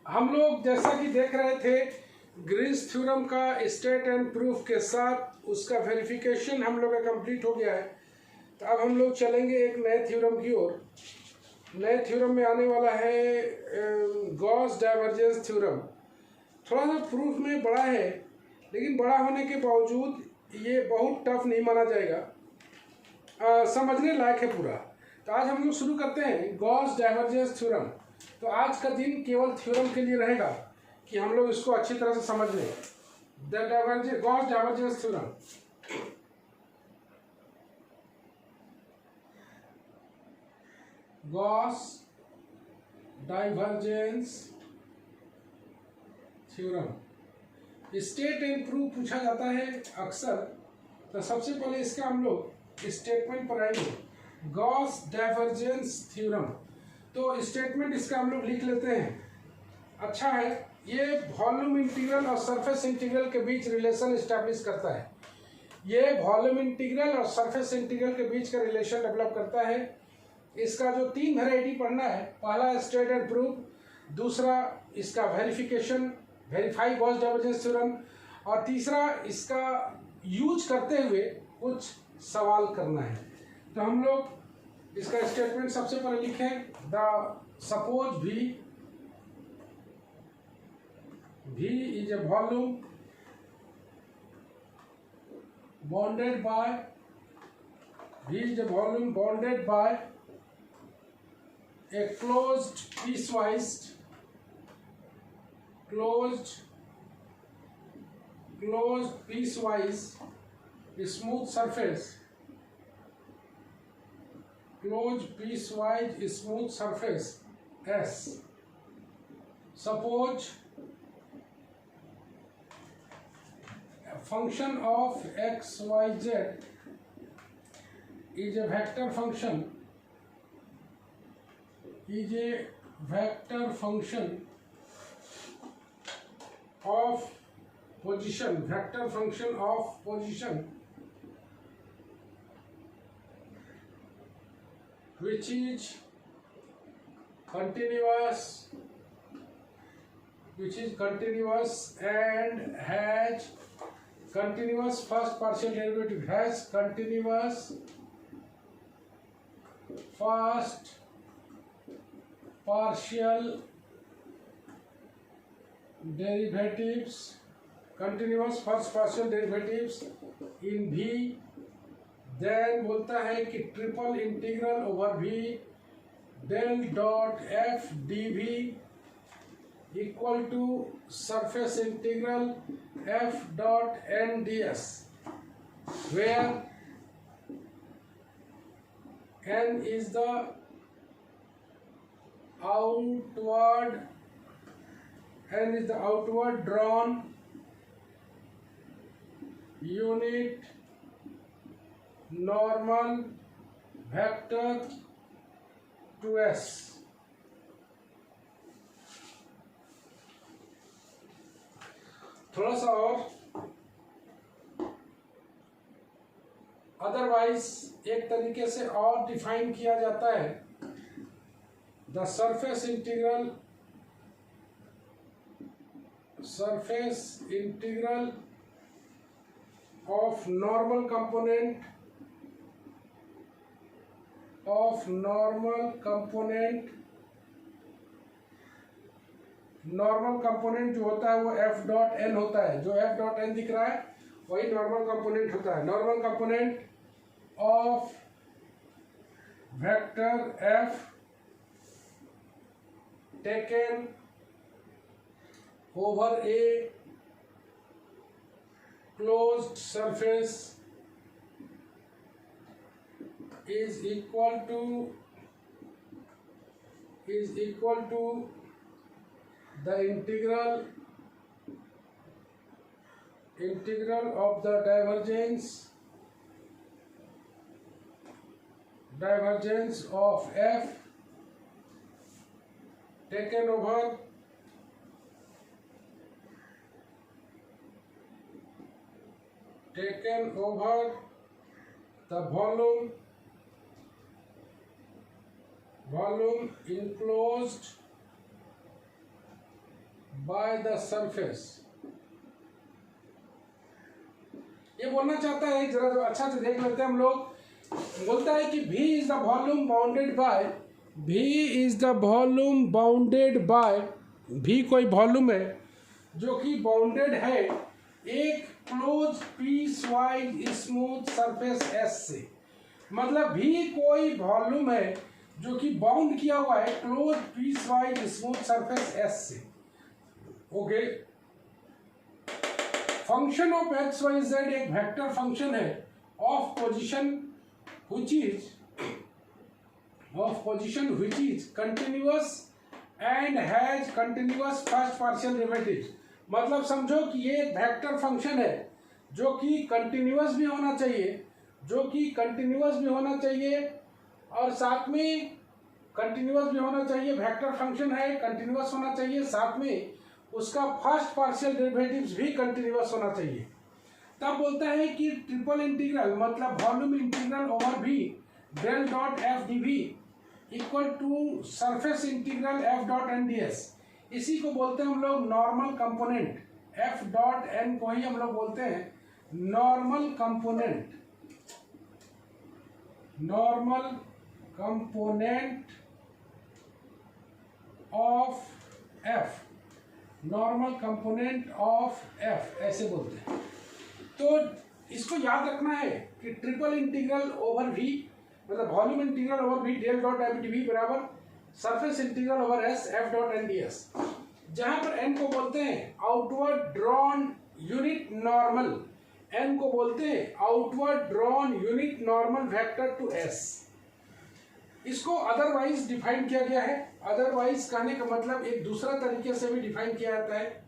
हम लोग जैसा कि देख रहे थे ग्रीन्स थ्योरम का स्टेट एंड प्रूफ के साथ उसका वेरिफिकेशन हम लोग का कंप्लीट हो गया है। तो अब हम लोग चलेंगे एक नए थ्योरम की ओर। नए थ्योरम में आने वाला है गॉस डाइवर्जेंस थ्योरम। थोड़ा सा प्रूफ में बड़ा है, लेकिन बड़ा होने के बावजूद ये बहुत टफ नहीं माना जाएगा, समझने लायक है पूरा। तो आज हम लोग शुरू करते हैं गॉस डाइवर्जेंस थ्योरम। तो आज का दिन केवल थ्योरम के लिए रहेगा कि हम लोग इसको अच्छी तरह से समझ लें। Gauss divergence theorem. Gauss divergence theorem state and proof पूछा जाता है अक्सर। तो सबसे पहले इसका हम लोग स्टेटमेंट पर आएंगे। गॉस डाइवर्जेंस थ्योरम, तो स्टेटमेंट इसका हम लोग लिख लेते हैं। अच्छा है, ये वॉल्यूम इंटीग्रल और सरफेस इंटीग्रल के बीच रिलेशन एस्टैब्लिश करता है। ये वॉल्यूम इंटीग्रल और सरफेस इंटीग्रल के बीच का रिलेशन डेवलप करता है। इसका जो 3 वैरायटी पढ़ना है, पहला स्टेट एंड प्रूफ, दूसरा इसका verification, verify Gauss divergence theorem, और तीसरा इसका यूज करते हुए कुछ सवाल करना है। तो हम लोग इसका स्टेटमेंट सबसे पहले लिखें। The suppose V is a volume bounded by a closed piecewise smooth surface, S. Suppose a function of x, y, z is a vector function of position, which is continuous and has continuous first partial derivative, continuous first partial derivatives in V। Then बोलता है कि triple integral over V del dot f dV equal to surface integral f dot n ds, where n is the outward drawn unit normal vector to S। थोड़ा सा और otherwise एक तरीके से और डिफाइन किया जाता है। The surface integral of normal component जो होता है वो f डॉट n होता है। जो f डॉट n दिख रहा है वही नॉर्मल कंपोनेंट होता है। Normal component of vector f taken over a closed surface is equal to the integral of the divergence of f taken over the volume enclosed bye the surface. ये बोलना चाहता है, जरा अच्छा से देख लेते हैं हम लोग। बोलता है कि V is the volume bounded by, V is the volume bounded by, V कोई वॉल्यूम है जो कि बाउंडेड है एक close piecewise smooth surface S से। मतलब V कोई वॉल्यूम है जो कि बाउंड किया हुआ है close piecewise smooth surface S से। Okay, function of x y z एक वेक्टर फंक्शन है of position which is continuous and has continuous first partial derivative. मतलब समझो कि ये एक वेक्टर फंक्शन है जो कि कंटिन्यूअस भी होना चाहिए, और साथ में कंटिन्यूअस भी होना चाहिए, वेक्टर फंक्शन है, कंटिन्यूअस होना चाहिए, साथ में उसका फर्स्ट पार्शियल डेरिवेटिव्स भी कंटिन्यूअस होना चाहिए। तब बोलता है कि ट्रिपल इंटीग्रल मतलब volume integral over V del dot F D v equal to surface integral f dot N D s. इसी को बोलते हैं हम लोग normal component, F dot n को ही हम लोग बोलते हैं normal component of f, normal component of f ऐसे बोलते हैं। तो इसको याद रखना है कि ट्रिपल इंटीग्रल ओवर V मतलब volume integral over V del dot F D V बराबर surface integral over S F dot N D S, जहां पर n को बोलते हैं outward drawn unit normal, n को बोलते हैं outward drawn unit normal vector to S। इसको अदरवाइज डिफाइन किया गया है। अदरवाइज कहने का मतलब एक दूसरा तरीके से भी डिफाइन किया जाता है।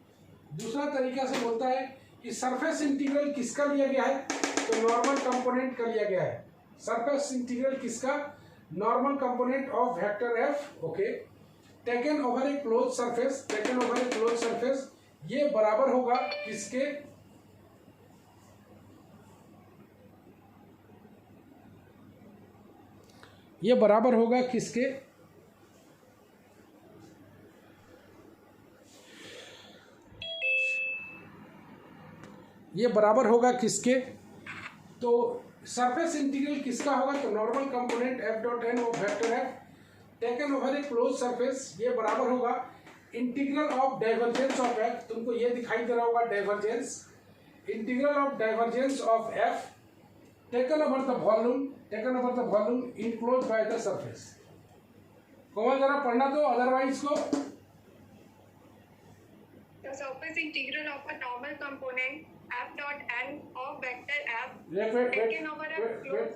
दूसरा तरीका से बोलता है कि सरफेस इंटीग्रल किसका लिया गया है, तो नॉर्मल कंपोनेंट का लिया गया है। सरफेस इंटीग्रल किसका, normal component of vector F, okay, taken over a close surface, ये बराबर होगा किसके, ये बराबर होगा किसके, ये बराबर होगा किसके, तो सरफेस इंटीग्रल किसका होगा, तो normal component F dot N of vector F taken over a close surface, ये बराबर होगा integral of divergence of F. तुमको ये दिखाई दे रहा होगा divergence, integral of divergence of F taken over the volume enclose by the surface. Komal जरा पढ़ना तो अदरवाइज को। The surface integral of a normal component f dot n of vector f taken over a closed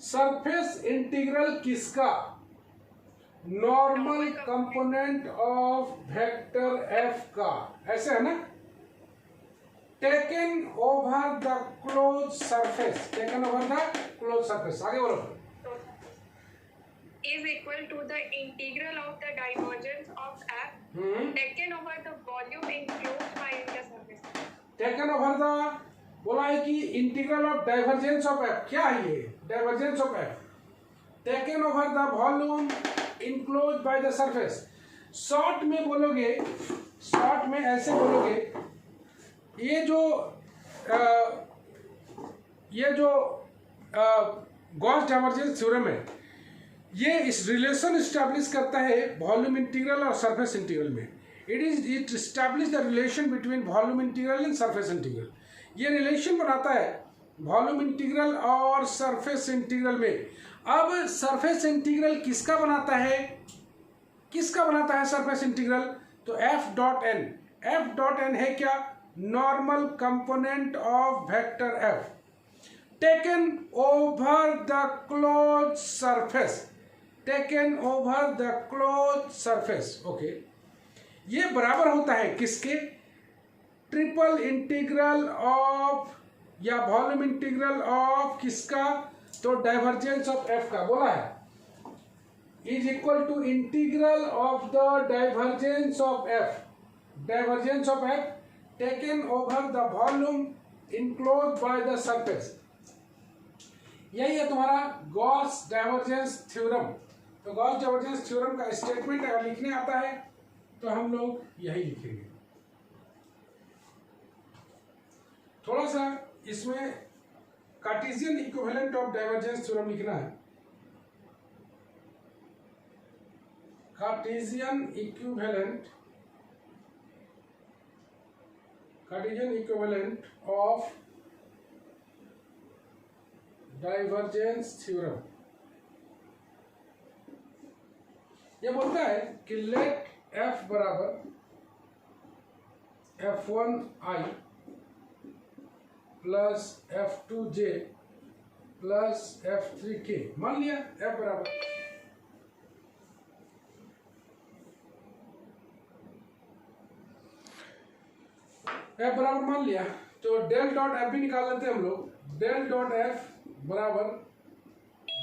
surface integral किसका, normal component of vector F का, ऐसे है ना, taken over the close surface, आगे बोलो, is equal to the integral of the divergence of f taken over the volume enclosed by the surface। Taken over the बोला है कि integral of divergence of F, क्या है ये, divergence of F taken over the volume enclose by the surface. Short में बोलोगे, short में ऐसे बोलोगे, ये जो गॉस डाइवर्जेंस थ्योरम है, ये इस रिलेशन स्टैब्लिश करता है वॉल्यूम इंटीग्रल और सरफेस इंटीग्रल में। It establish the relation between volume integral and surface integral. ये रिलेशन बनाता है वॉल्यूम इंटीग्रल और सरफेस इंटीग्रल में। अब सरफेस इंटीग्रल किसका बनाता है, सरफेस इंटीग्रल, तो एफ डॉट एन है क्या, normal component of vector F taken over the close surface, okay. ये बराबर होता है किसके, ट्रिपल इंटीग्रल ऑफ या वॉल्यूम इंटीग्रल ऑफ किसका, तो डाइवर्जेंस ऑफ एफ का बोला है, is equal to integral of the divergence of F taken over the volume enclose by the surface. यही है तुम्हारा गॉस डाइवर्जेंस थ्योरम। तो गॉस डाइवर्जेंस थ्योरम का स्टेटमेंट अगर लिखने आता है तो हम लोग यही लिखेंगे। थोड़ा सा इसमें Cartesian equivalent of divergence theorem लिखना है। Cartesian equivalent of divergence theorem. ये बोलता है कि लेट f बराबर f1i plus f2j plus f3k। मान लिया f बराबर मान लिया, तो डेल डॉट एफ भी निकाल लेते हैं हम लोग। डेल डॉट एफ बराबर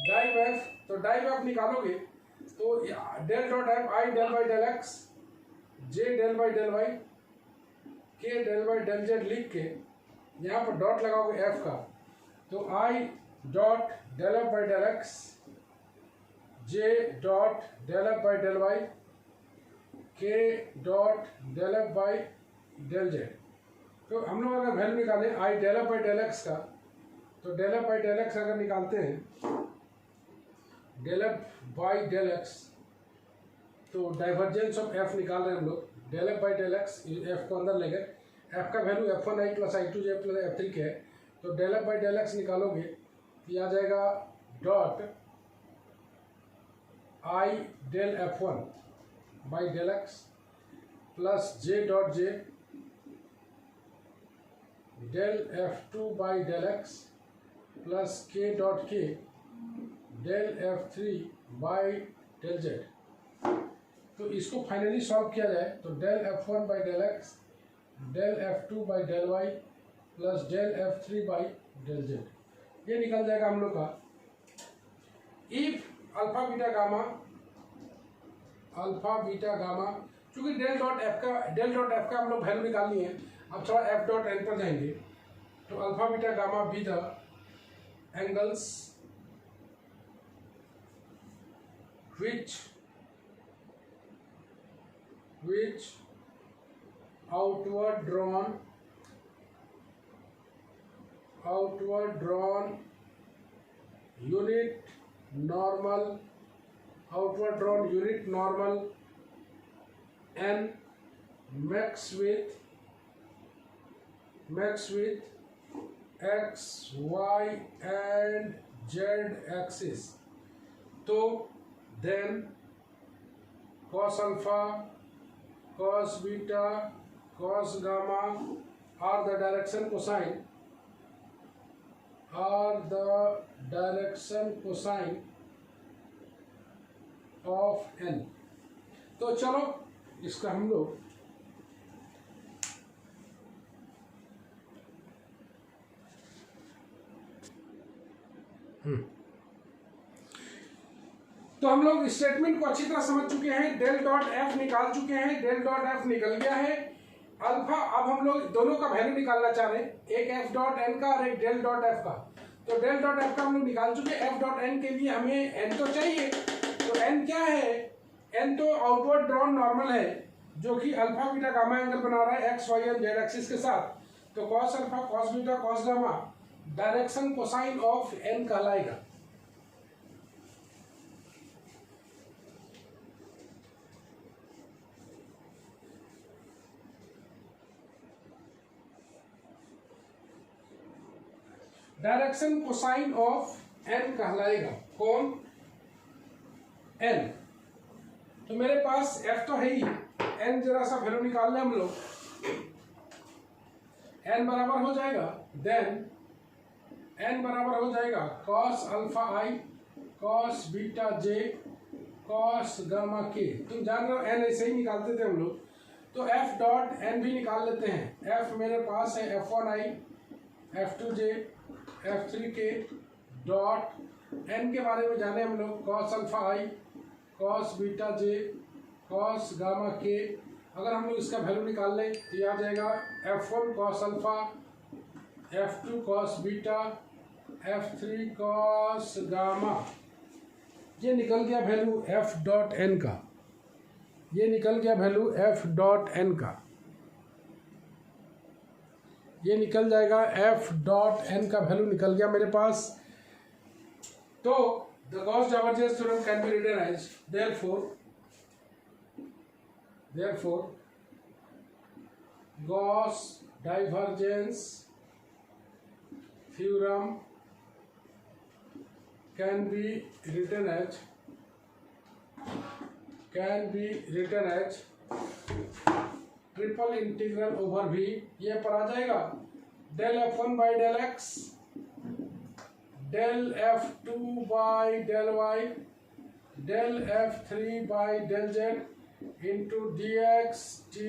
डाइव एफ, तो डाइव एफ निकालोगे तो del dot F I del by del X, J del by del Y, K del by del Z लिख के यहाँ पर डॉट लगाओगे एफ का, तो I dot del F by del X, J dot del F by del Y, K dot del F by del Z. तो हम लोग अगर वैल्यू निकालें आई del F by del x का, तो del F by del x अगर निकालते हैं del F by del x, तो डाइवर्जेंस ऑफ एफ निकाल रहे हैं हम लोग। Del F by del x, f को अंदर लेंगे, एफ का value f1i plus i2j plus f3k है, तो del F by del x निकालोगे तो ये आ जाएगा dot i del f1 by del x plus j dot j del f2 by del x plus k dot k del f3 by del Z. तो इसको finally solve किया जाए तो del f1 by del x, del f2 by del y plus del f3 by del z, ये निकल जाएगा हम लोग का। इफ अल्फा बीटा गामा, चूंकि डेल डॉट एफ का हम लोग वैल्यू निकालनी है, अब थोड़ा एफ डॉट एन पर जाएंगे, तो alpha beta gamma be the angles which outward drawn unit normal and max with x, y and z axis, तो then cos alpha, cos beta, cos gamma are the direction cosine of n। तो चलो इसका हम लोग तो हम लोग statement को अच्छी तरह समझ चुके हैं, डेल डॉट एफ निकाल चुके हैं, डेल डॉट एफ निकल गया है अल्फा। अब हम लोग दोनों का वैल्यू निकालना चाह रहे हैं, एक एफ डॉट एन का और एक डेल डॉट एफ का। तो डेल डॉट एफ का हम लोग निकाल चुके हैं, एफ डॉट एन के लिए हमें एन तो चाहिए, तो एन क्या है, एन तो आउटवर्ड ड्रॉन नॉर्मल है जो कि अल्फा बीटा गामा एंगल बना रहा है x y and z axis के साथ। तो cos alpha cos beta cos gamma direction cosine of n कहलाएगा। डायरेक्शन कोसाइन ऑफ एन कहलाएगा। कौन? एन। तो मेरे पास एफ तो है ही, एन जरा सा वैल्यू निकाल लें हम लोग। एन बराबर हो जाएगा, देन एन बराबर हो जाएगा cos alpha I cos beta J cos gamma के। तुम जान रहे हो एन ऐसे ही निकालते थे हम लोग, तो एफ डॉट एन भी निकाल लेते हैं। एफ मेरे पास है f1i f2j f3k dot N के बारे में जाने हम लोग, cos alpha I cos beta J cos gamma के। अगर हम लोग इसका वैल्यू निकाल लें तो ये आ जाएगा f1 cos alpha, f2 cos beta, f3 cos gamma. ये निकल गया वैल्यू f डॉट एन का। ये निकल गया वैल्यू एफ डॉट एन का, ये निकल जाएगा एफ डॉट एन का वैल्यू निकल गया मेरे पास। तो the Gauss divergence theorem can be written as therefore गॉस डाइवर्जेंस theorem can be written as triple integral over v, ये पर आ जाएगा del f1 by del x, del f2 by del y, del f3 by del z into dx dy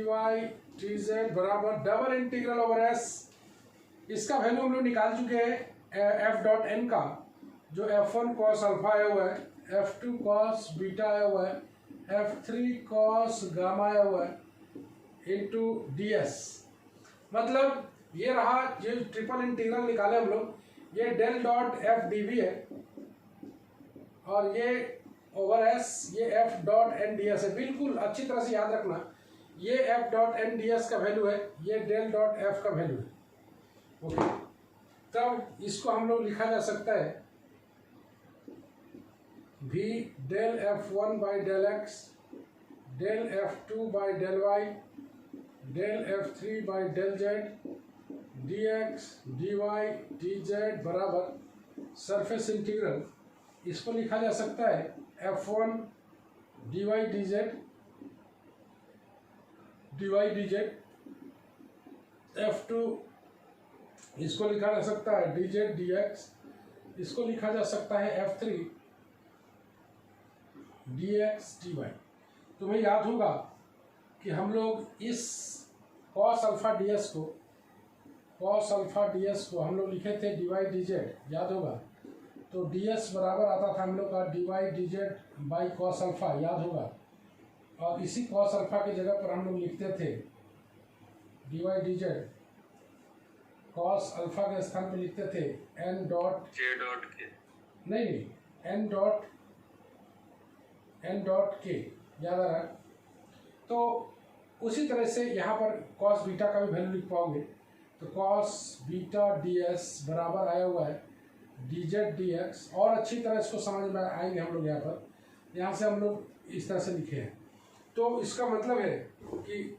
dz बराबर double integral over s। इसका value हम लोग निकाल चुके हैं एफ डॉट एन का, जो f1 कॉस अल्फा आया हुआ है, f2 कॉस बीटा आया हुआ है, f3 कॉस गामा आया हुआ है इंटू ds। मतलब ये रहा जो ट्रिपल इंटीग्रल निकाले हम लोग, ये del dot F D v है और ये ओवर s ये f dot N D s है। बिल्कुल अच्छी तरह से याद रखना, ये f dot N D s का वैल्यू है, ये डेल डॉट एफ का वैल्यू है। ओके, तब इसको हम लोग लिखा जा सकता है v del f1 by del x, del f2 by del y, del f3 by del z, dx dy dz बराबर सरफेस इंटीग्रल, इसको लिखा जा सकता है f1 dy dz, f2 इसको लिखा जा सकता है dz dx, इसको लिखा जा सकता है f3 dx dy। तुम्हें याद होगा कि हम लोग इस cos अल्फा ds को हम लोग लिखे थे dy dz, याद होगा। तो ds बराबर आता था हम लोग का dy dz by cos alpha, याद होगा। और इसी cos अल्फा की जगह पर हम लोग लिखते थे dy dz, cos अल्फा के स्थान पर लिखते थे n डॉट j डॉट के, नहीं n डॉट के, याद आ रहा है। तो उसी तरह से यहाँ पर cos बीटा का भी वैल्यू लिख पाओगे, तो cos बीटा ds बराबर आया हुआ है dz dx। और अच्छी तरह इसको समझ में आएंगे हम लोग यहाँ से हम लोग इस तरह से लिखे हैं। तो इसका मतलब है कि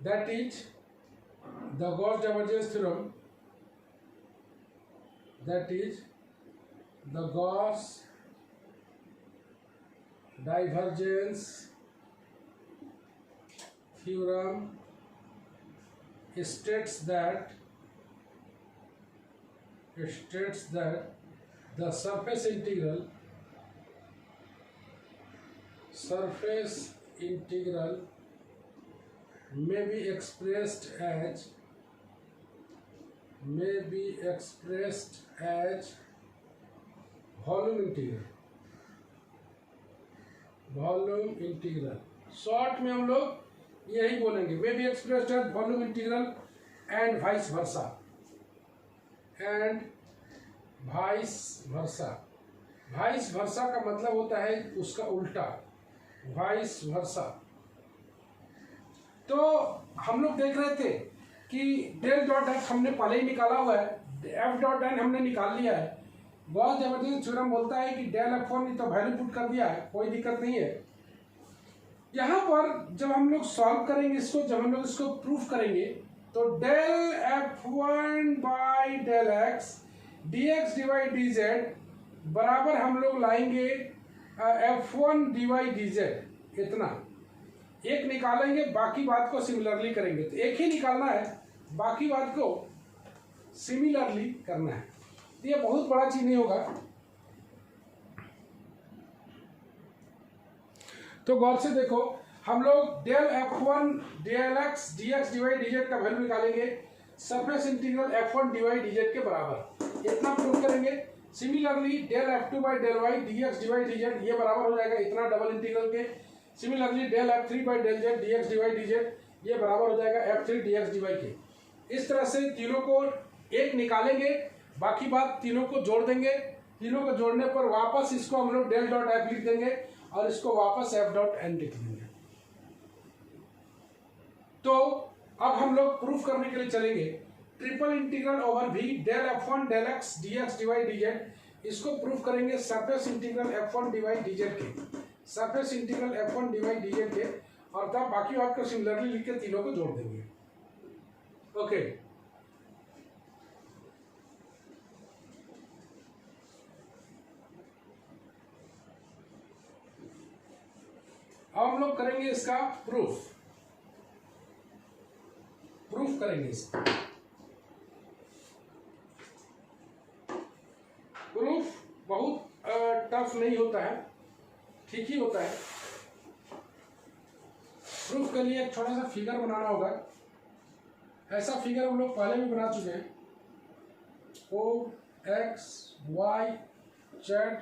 that is the Gauss divergence theorem, that is the Gauss divergence theorem states that the surface integral may be expressed as volume integral। Short में हम लोग यही बोलेंगे, may be expressed as volume integral and vice versa, vice versa का मतलब होता है उसका उल्टा, vice versa। तो हम लोग देख रहे थे कि डेल डॉट एफ हमने पहले ही निकाला हुआ है, एफ डॉट एन हमने निकाल लिया है। गॉस डाइवर्जेंस थ्योरम बोलता है कि डेल f1 तो वैल्यू पुट कर दिया है, कोई दिक्कत नहीं है। यहाँ पर जब हम लोग सॉल्व करेंगे इसको, जब हम लोग इसको प्रूफ करेंगे, तो del f1 by del x dx dy dz बराबर हम लोग लाएंगे f1 dy dz, इतना एक निकालेंगे, बाकी बात को सिमिलरली करेंगे। तो एक ही निकालना है, बाकी बात को सिमिलरली करना है। तो ये बहुत बड़ा चीज नहीं होगा। तो गौर से देखो, हम लोग del f1 del x dx dy dz का वैल्यू निकालेंगे surface integral f1 dy dz के बराबर, इतना प्रूफ करेंगे। Similarly del f2 by del y dx dy dz ये बराबर हो जाएगा इतना डबल इंटीग्रल के। Similarly del f3 by del z dx dy dz ये बराबर हो जाएगा f3 dx dy के। इस तरह से तीनों को एक निकालेंगे, बाकी बात तीनों को जोड़ देंगे तीनों को जोड़ने पर वापस इसको हम लोग डेल डॉट एफ लिख देंगे और इसको वापस एफ डॉट एन लिख देंगे। तो अब हम लोग प्रूफ करने के लिए चलेंगे triple integral over v del f1 del x dx dy dz। इसको प्रूफ करेंगे surface integral f1 dy dz के, surface integral f1 dy dz के, और तब बाकी बात को सिमिलरली लिख के तीनों को जोड़ देंगे। ओके, अब हम लोग करेंगे इसका प्रूफ करेंगे इसका प्रूफ। बहुत टफ नहीं होता है, ठीक ही होता है। प्रूफ के लिए एक छोटा सा फिगर बनाना होगा। ऐसा फिगर हम लोग पहले भी बना चुके हैं। ओ एक्स वाई जेड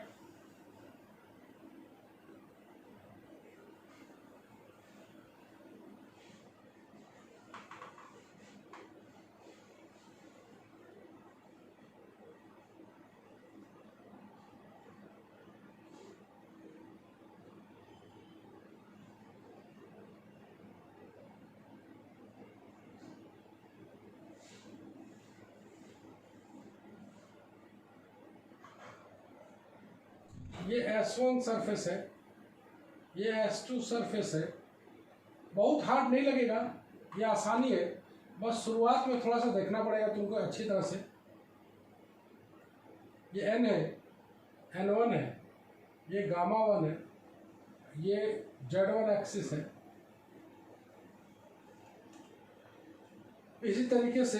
ये S1 सरफेस है, ये S2 सरफेस है। बहुत हार्ड नहीं लगेगा, ये आसानी है, बस शुरुआत में थोड़ा सा देखना पड़ेगा तुमको अच्छी तरह से। ये N है, N1 है, ये गामा 1 है, ये Z1 एक्सिस है। इसी तरीके से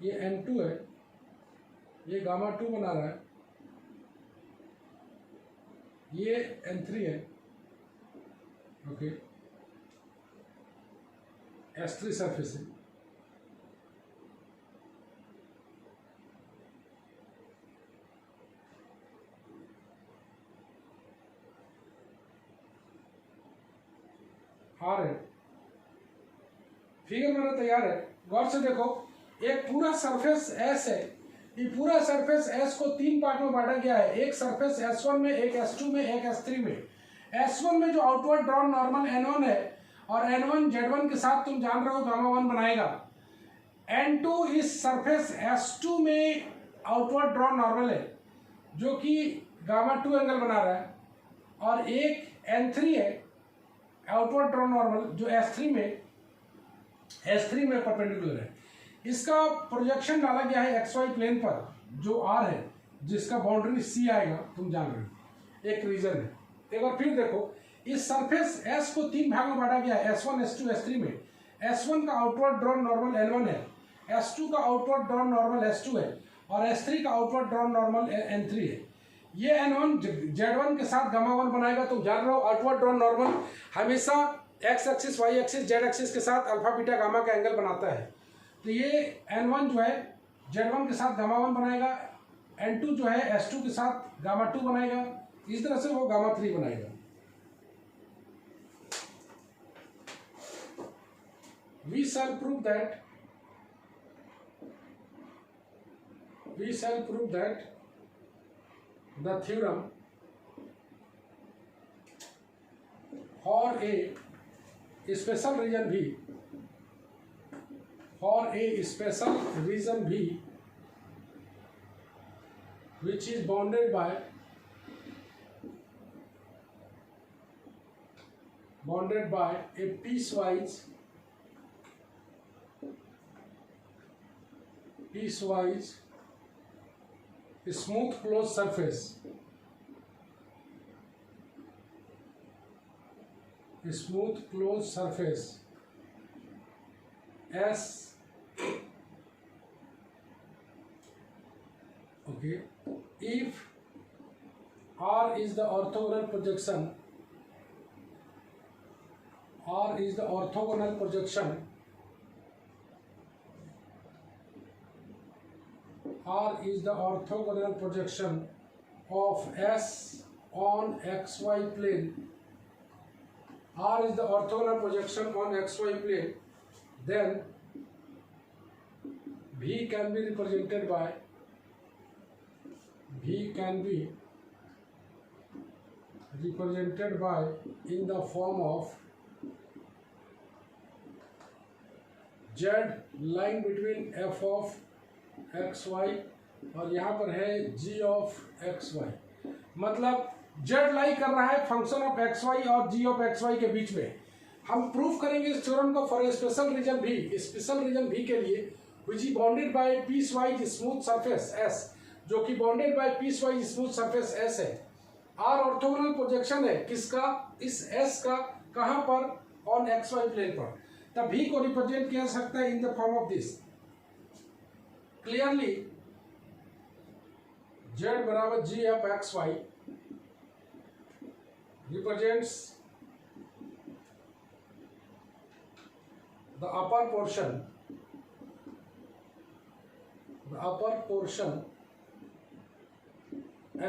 ये N2 है, ये गामा 2 बना रहा है, ये N3 है। ओके, S3 सरफेस है। R है। फिगर मेरा तैयार है, गौर से देखो। एक पूरा सरफेस S है, ये पूरा सरफेस S को तीन पार्ट में बांटा गया है। एक सरफेस S1 में, एक S2 में, एक S3 में। S1 में जो आउटवर्ड ड्रॉन नॉर्मल N1 है और N1 Z1 के साथ तुम जान रहे हो गामा 1 बनाएगा। N2 इस सरफेस S2 में आउटवर्ड ड्रॉन नॉर्मल है जो कि गामा 2 एंगल बना रहा है, और एक N3 है आउटवर्ड ड्रॉन नॉर्मल जो S3 में परपेंडिकुलर है। इसका प्रोजेक्शन डाला गया है XY प्लेन पर जो R है, जिसका बाउंड्री C आएगा, तुम जान रहे हो, एक रीजन है। एक बार फिर देखो, इस सरफेस S को तीन भाग में बांटा गया है, S1 S2 S3 में। S1 का आउटवर्ड ड्रॉन नॉर्मल N1 है, S2 का आउटवर्ड ड्रॉन नॉर्मल S2 है, और S3 का आउटवर्ड ड्रॉन नॉर्मल N3 है। ये N1 Z1 के साथ गामा 1 बनाएगा। तुम जान रहे हो आउटवर्ड ड्रॉन नॉर्मल हमेशा X axis Y axis Z axis के साथ अल्फा बीटा गामा का एंगल बनाता है। तो ये N1 जो है Z1 के साथ गामा 1 बनाएगा, N2 जो है S2 के साथ गामा 2 बनाएगा, इस तरह से वो गामा 3 बनाएगा। We shall prove that the theorem for a special region V, which is bounded by a piecewise smooth closed surface, S, okay, if R is the orthogonal projection of S on XY plane, R is the orthogonal projection on XY plane, then V can be represented by in the form of Z lying between f of x y और यहाँ पर है g of x y। मतलब z लाई कर रहा है function of x y और g of x y के बीच में। हम प्रूफ करेंगे इस थ्योरम को फॉर ए स्पेशल रीजन भी, स्पेशल रीजन भी के लिए which is bounded by piecewise smooth surface S, जो कि bounded by piecewise smooth surface S है। R ऑर्थोगोनल प्रोजेक्शन है किसका, इस S का, कहां पर, ऑन एक्स वाई प्लेन पर। तब V को रिप्रेजेंट किया जा सकता है in the form of this, clearly Z बराबर G of x y represents the upper portion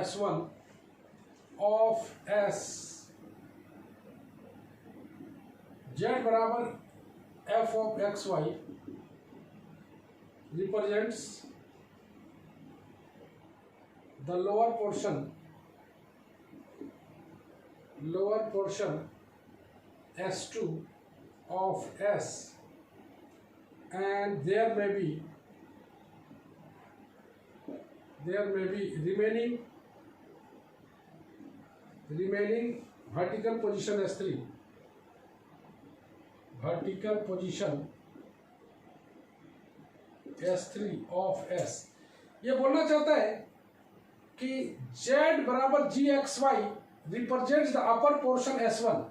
S1 of S। Z बराबर f of x y represents the lower portion S2 of S, and there may be remaining vertical position S3 of S। ये बोलना चाहता है कि Z बराबर G X Y represents the upper portion S1।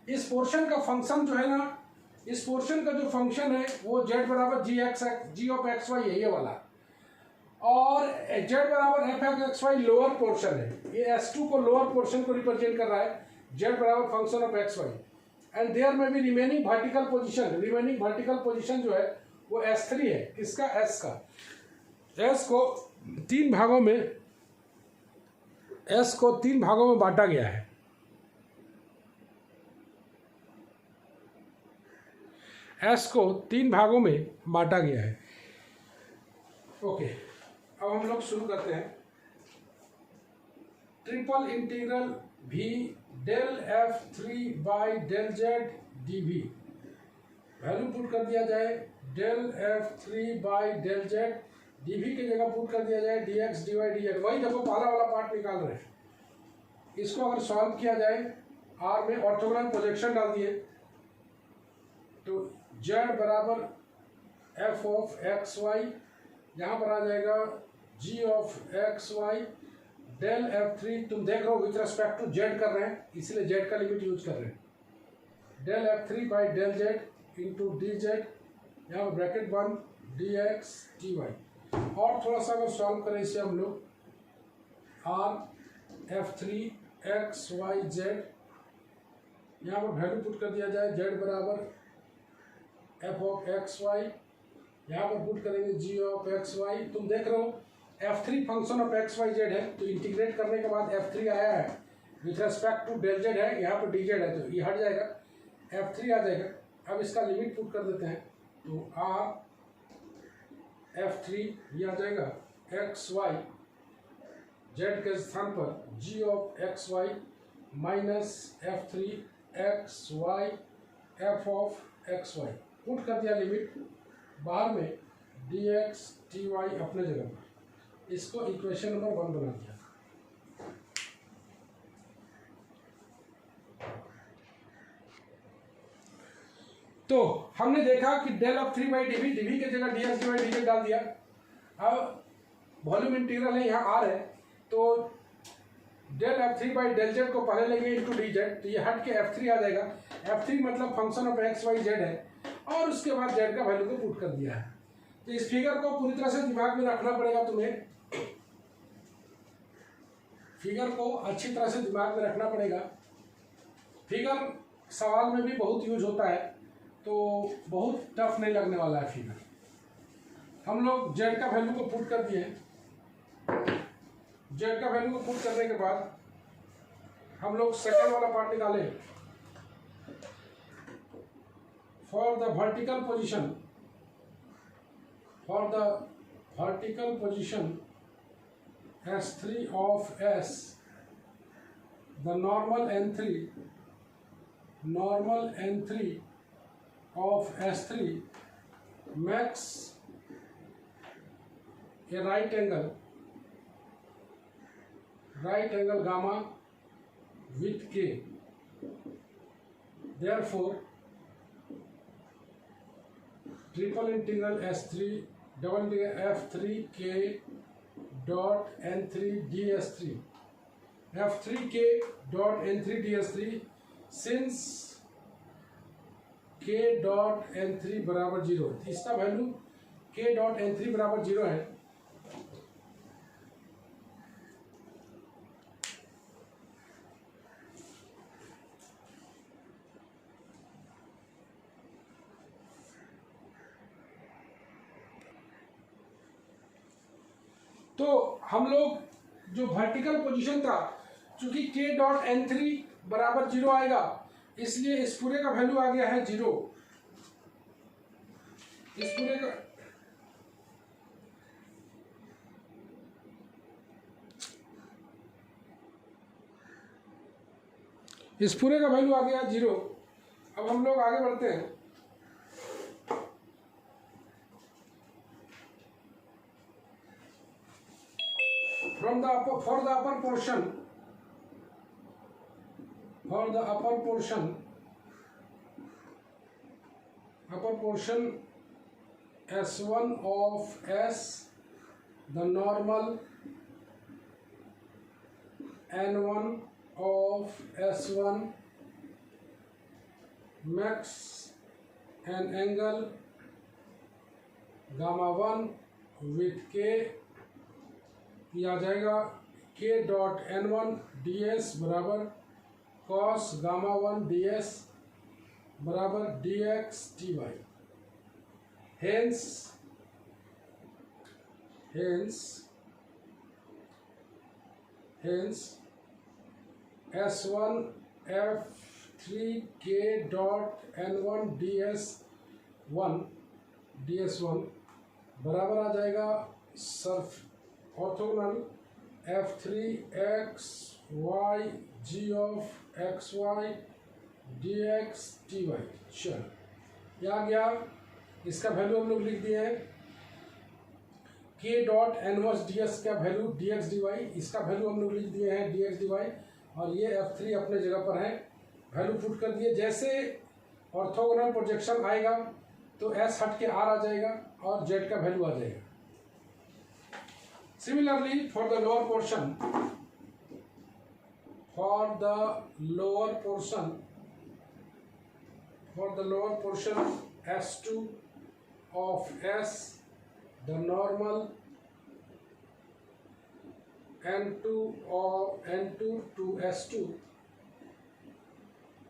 इस portion का function जो है ना, इस पोर्शन का जो फंक्शन है वो Z बराबर जी ऑफ एक्स वाई है, ये वाला, और Z बराबर f of x y lower portion है। ये S2 को लोअर पोर्शन को रिप्रेजेंट कर रहा है, Z बराबर function of x y. And there में भी रिमेनिंग वर्टिकल पोजिशन जो है वो S3 है, किसका, S का। S को तीन भागों में बांटा गया है। S को तीन भागों में बांटा गया है। ओके, अब हम लोग शुरू करते हैं। Triple integral V del F3 by del Z dV, value put कर दिया जाए del F3 by del Z, dV की जगह पुट कर दिया जाए dx dy dz। वही देखो पहला वाला पार्ट निकाल रहे हैं, इसको अगर सॉल्व किया जाए R में ऑर्थोगोनल प्रोजेक्शन डाल दिए तो Z बराबर f ऑफ एक्स वाई, यहाँ पर आ जाएगा g of x y del F3। तुम देख रहे हो विथ रेस्पेक्ट टू Z कर रहे हैं, इसलिए Z का लिमिट यूज कर रहे हैं, del F3 by del Z into d z, यहाँ पर ब्रैकेट बंद dx dy। और थोड़ा सा अगर सॉल्व करें इसे हम लोग, R F3 x y z, यहाँ पर वैल्यू पुट कर दिया जाए Z बराबर f ऑफ एक्स वाई, यहाँ पर पुट करेंगे g ऑफ एक्स वाई। तुम देख रहे हो F3 function of x y z है, तो इंटीग्रेट करने के बाद F3 आया है with respect to del z है, यहाँ पर dz है तो ये हट जाएगा, F3 आ जाएगा। अब इसका लिमिट पुट कर देते हैं तो R F3 ये आ जाएगा एक्स वाई, जेड के स्थान पर g of x y minus F3 x y f of x y. Put कर दिया लिमिट, बाहर में dx dy अपने जगह पर, इसको इक्वेशन नंबर 1 बना दिया। तो हमने देखा कि del of 3 by d v की जगह dx dy dz डाल दिया। अब वॉल्यूम इंटीग्रल है, यहाँ r है, तो del F3 by del Z को पहले लेंगे इंटू डी जेड, तो ये हट के F3 आ जाएगा। F3 मतलब function of x y z है, और उसके बाद जेड का वैल्यू को पुट कर दिया है। तो इस फिगर को पूरी तरह से दिमाग में रखना पड़ेगा तुम्हें, फिगर को अच्छी तरह से दिमाग में रखना पड़ेगा। फिगर सवाल में भी बहुत यूज होता है, तो बहुत टफ नहीं लगने वाला है फिगर। हम लोग जेड का वैल्यू को पुट कर दिए, जेड का वैल्यू को पुट करने के बाद हम लोग सेकंड वाला पार्ट निकाले। For the vertical position, for the vertical position S3 of S, the normal N3 of S3 makes a right angle gamma with K. Therefore, triple integral S3 double integral F3K dot N3 ds3 F3K dot N3 ds3 since K dot N3 बराबर 0, इसका value K dot N3 बराबर 0 है। तो हम लोग जो vertical position था, चूंकि K डॉट N3 बराबर 0 आएगा, इसलिए इस पूरे का वैल्यू आ गया है 0। इस पूरे का वैल्यू आ गया 0। अब हम लोग आगे बढ़ते हैं। From the upper, for the upper portion S1 of S, the normal N1 of S1 makes an angle gamma 1 with K, ये आ जाएगा K डॉट N1 ds बराबर cos गामा 1 ds बराबर dx dy। Hence S1 F3K dot N1 ds1 बराबर आ जाएगा Surf orthogonal F3XY G of XY dx dy। चल, ये आ गया। इसका वैल्यू हम लोग लिख दिए हैं। K डॉट एनवर्स ds का वैल्यू dx dy, इसका वैल्यू हम लोग लिख दिए हैं dx dy, और ये F3 अपने जगह पर है, वैल्यू पुट कर दिए। जैसे ऑर्थोगोनल प्रोजेक्शन आएगा तो S हट के R आ जाएगा और Z का वैल्यू आ जाएगा। Similarly, for the lower portion S2 of S, the normal N2 to S2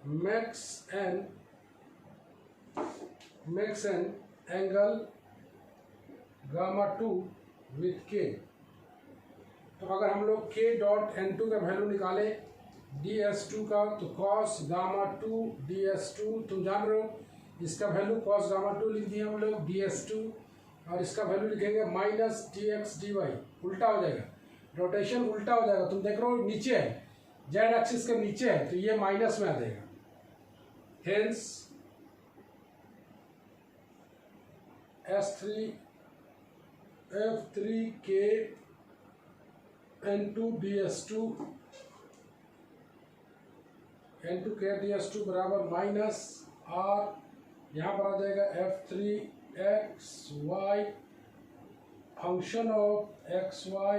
makes an angle gamma 2 with K। तो अगर हम लोग K डॉट N2 का वैल्यू निकाले ds2 का, तो cos गामा 2 ds2, तुम जान रहे हो इसका वैल्यू cos गामा 2 लिख दिए हम लोग ds2, और इसका वैल्यू लिखेंगे माइनस dx dy। उल्टा हो जाएगा, रोटेशन उल्टा हो जाएगा। तुम देख रहे हो नीचे है, जेड एक्सिस के नीचे है, तो ये माइनस में आ जाएगा। Hence S3 F3K N2 ds2 बराबर माइनस R, यहाँ पर आ जाएगा F3XY फंक्शन ऑफ XY,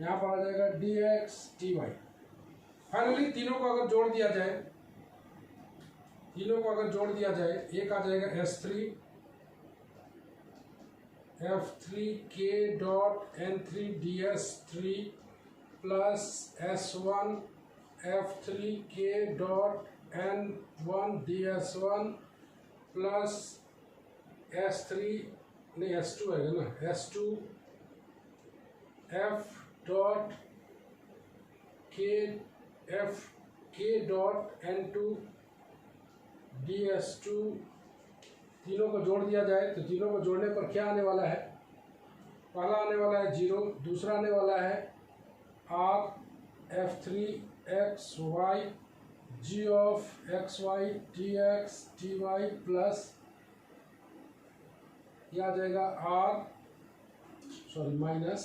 यहाँ पर आ जाएगा dx dy। फाइनली तीनों को अगर जोड़ दिया जाए, एक आ जाएगा S3 F3K dot N3 ds3 plus S1 F3K dot N1 ds1 plus S2 है ना, S2 F dot K dot N2 ds2। तीनों को जोड़ दिया जाए तो तीनों को जोड़ने पर क्या आने वाला है, पहला आने वाला है 0, दूसरा आने वाला है r f3xy g of xy dx dy plus यह आ जाएगा minus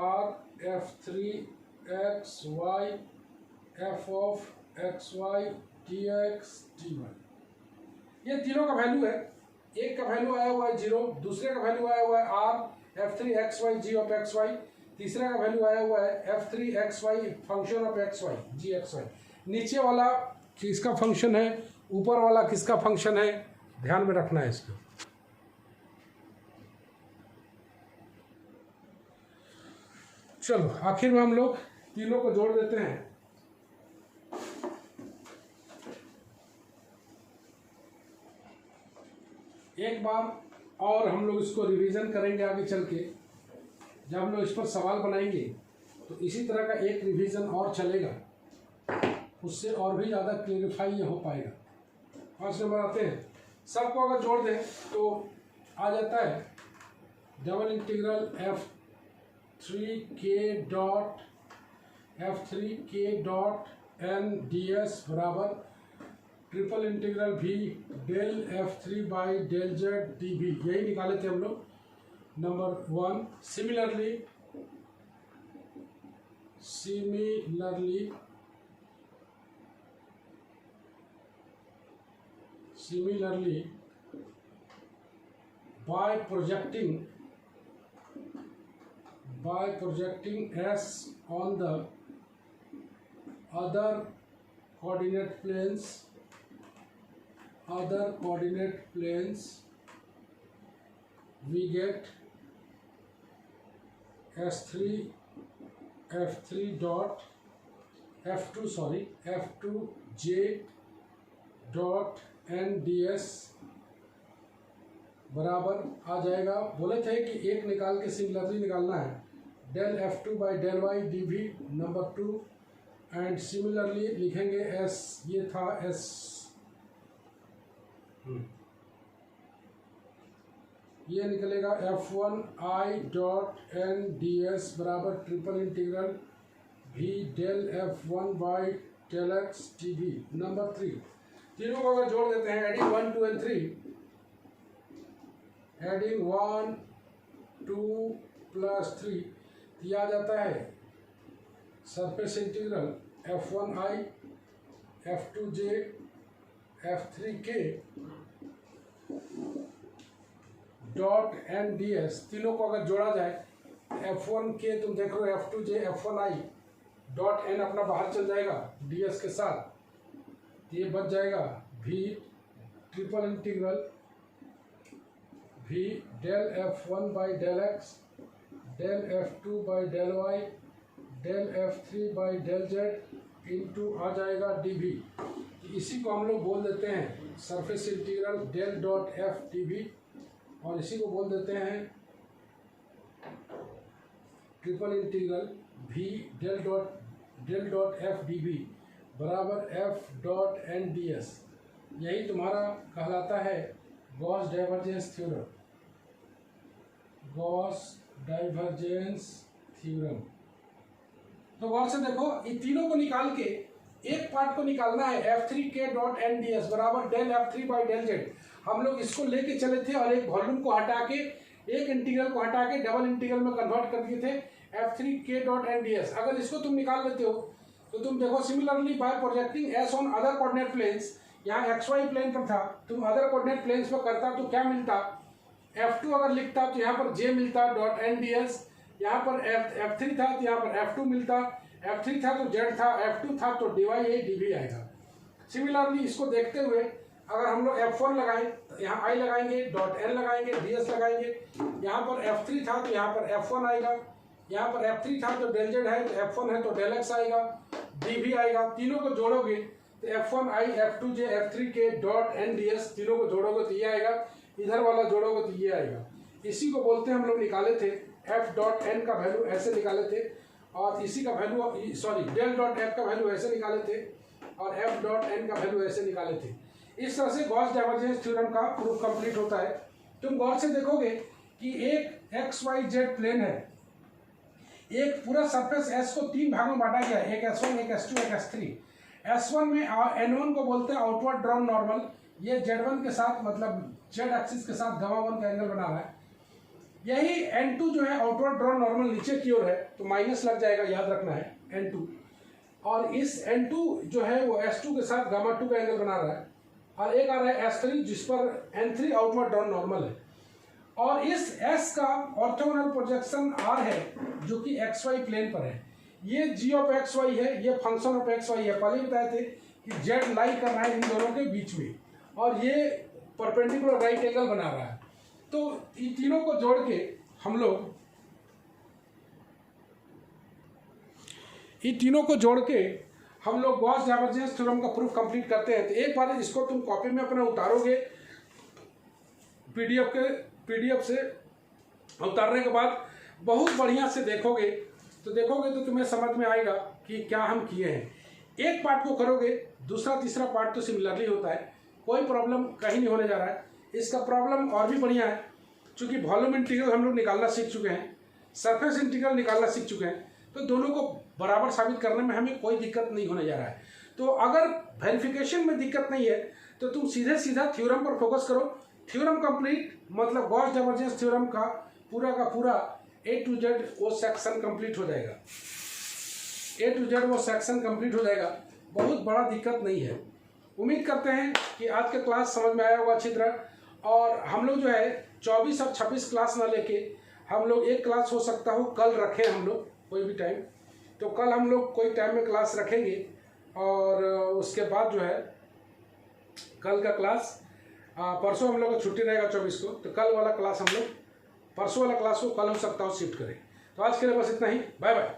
r f3xy f of xy dx dy। ये तीनों का वैल्यू है। एक का वैल्यू आया हुआ है 0, दूसरे का वैल्यू आया हुआ है r f3xy g of xy, तीसरा का वैल्यू आया हुआ है f3xy function of xy gxy। नीचे वाला किसका फंक्शन है, ऊपर वाला किसका फंक्शन है, ध्यान में रखना है इसको। चलो आखिर में हम लोग तीनों को जोड़ देते हैं। एक बार और हम लोग इसको रिवीजन करेंगे आगे चल के, जब हम लोग इस पर सवाल बनाएंगे तो इसी तरह का एक रिवीजन और चलेगा, उससे और भी ज़्यादा क्लियरिफाई ये हो पाएगा। फर्स्ट नंबर आते हैं, सबको अगर जोड़ दें तो आ जाता है double integral f3k dot n ds बराबर triple integral v del f3 by del z dv। यही निकाले थे हम लोग number 1। Similarly by projecting s on the other coordinate planes we get f3 dot f2j dot n ds बराबर आ जाएगा। बोले थे कि एक निकाल के सिमिलरली निकालना है, del f2 by del y dv number 2, and similarly लिखेंगे s, ये था s ये निकलेगा f1i डॉट n ds बराबर triple integral v del f1 by del x dv number 3। तीनों को अगर जोड़ देते हैं, एडिंग 1 2 and 3, एडिंग 1 2 प्लस 3, यह आ जाता है surface integral f1i f2j f3k dot n ds। तीनों को अगर जोड़ा जाए, f1k तुम देख रहे हो f2j f1i डॉट n अपना बाहर चल जाएगा ds के साथ, ये बच जाएगा v triple integral v del f1 by del x del f2 by del y del f3 by del z into आ जाएगा dv। इसी को हम लोग बोल देते हैं surface integral del dot f dv, और इसी को बोल देते हैं triple integral v del dot f dv बराबर f डॉट n ds। यही तुम्हारा कहलाता है गॉस डाइवर्जेंस थ्योरम। तो गौर से देखो, इन तीनों को निकाल के एक पार्ट को निकालना है f3k डॉट n ds बराबर del f3 by del z। हम लोग इसको लेके चले थे और एक वॉल्यूम को हटा के, एक इंटीग्रल को हटा के डबल इंटीग्रल में कन्वर्ट कर दिए थे f3k डॉट n ds। अगर इसको तुम निकाल लेते हो तो तुम देखो, similarly by projecting S on other coordinate planes, यहाँ xy प्लेन पर था, तुम अदर कोऑर्डिनेट प्लेन्स पर करता तो क्या मिलता, f2 अगर लिखता तो यहाँ पर j मिलता डॉट n ds, यहाँ पर f3 था तो यहाँ पर f2 मिलता, f3 था तो z था, f2 था तो dy dv आएगा। सिमिलरली इसको देखते हुए अगर हम लोग f1 लगाएं तो यहाँ i लगाएंगे, डॉट n लगाएंगे, ds लगाएंगे, यहाँ पर f3 था तो यहाँ पर f1 आएगा, यहाँ पर f3 था तो डेल z है तो f1 है तो डेल x आएगा, dv आएगा। तीनों को जोड़ोगे तो f1i f2j f3k dot n ds, तीनों को जोड़ोगे तो ये आएगा, इधर वाला जोड़ोगे तो ये आएगा। इसी को बोलते हैं, हम लोग निकाले थे f डॉट n का वैल्यू ऐसे निकाले थे, और इसी का वैल्यू डेल डॉट f का वैल्यू ऐसे निकाले थे, और f डॉट n का वैल्यू ऐसे निकाले थे। इस तरह से गॉस डाइवर्जेंस थ्योरम का प्रूफ कंप्लीट होता है। तुम गौर से देखोगे कि एक XYZ प्लेन है, एक पूरा सरफेस S को 3 भागों में बांटा गया है, एक S1, एक S2, एक S3। S1 में N1 को बोलते हैं आउटवर्ड ड्रॉन नॉर्मल, ये Z1 के साथ मतलब Z एक्सिस के साथ गामा 1 का एंगल बना रहा है। यही N2 जो है आउटवर्ड ड्रॉन नॉर्मल नीचे की ओर है, तो माइनस लग जाएगा, याद रखना है N2। और इस N2 जो है वो S2 के साथ गामा 2 का एंगल बना रहा है, और एक आ रहा है S3 जिस पर N3 आउटवर्ड ड्रॉन नॉर्मल है। और इस S का ऑर्थोगोनल प्रोजेक्शन R है जो कि XY प्लेन पर है। ये G ऑफ XY है, ये फंक्शन ऑफ XY है। पहले बताए थे कि Z लाई कर रहा है इन दोनों के बीच में, और ये परपेंडिकुलर राइट एंगल बना रहा है। तो इन तीनों को जोड़ के हम लोग गॉस डाइवर्जेंस थ्योरम का प्रूफ कंप्लीट करते हैं। तो एक बार इसको तुम कॉपी में अपना उतारोगे, पीडीएफ से उतारने के बाद बहुत बढ़िया से देखोगे तो तुम्हें समझ में आएगा कि क्या हम किए हैं। एक पार्ट को करोगे, दूसरा तीसरा पार्ट तो सिमिलरली होता है, कोई प्रॉब्लम कहीं नहीं होने जा रहा है। इसका प्रॉब्लम और भी बढ़िया है, चूँकि वॉल्यूम इंटीग्रल हम लोग निकालना सीख चुके हैं, सरफेस इंटीग्रल निकालना सीख चुके हैं, तो दोनों को बराबर साबित करने में हमें कोई दिक्कत नहीं होने जा रहा है। तो अगर वेरिफिकेशन में दिक्कत नहीं है तो तुम सीधा थ्योरम पर फोकस करो। थ्योरम कंप्लीट मतलब गॉस डाइवर्जेंस थ्योरम का पूरा A to Z वो सेक्शन कंप्लीट हो जाएगा। A to Z वो सेक्शन कंप्लीट हो जाएगा, बहुत बड़ा दिक्कत नहीं है। उम्मीद करते हैं कि आज का क्लास समझ में आया होगा अच्छी तरह। और हम लोग जो है 24 और 26 क्लास ना लेके हम लोग एक क्लास हो सकता हो कल रखें हम लोग कोई भी टाइम, तो कल हम लोग कोई टाइम में क्लास रखेंगे। और उसके बाद जो है कल का क्लास परसों हम लोग को छुट्टी रहेगा 24 को, तो कल वाला क्लास हम लोग परसों वाला क्लास को कल हो सकता हो शिफ्ट करें। तो आज के लिए बस इतना ही, बाय बाय।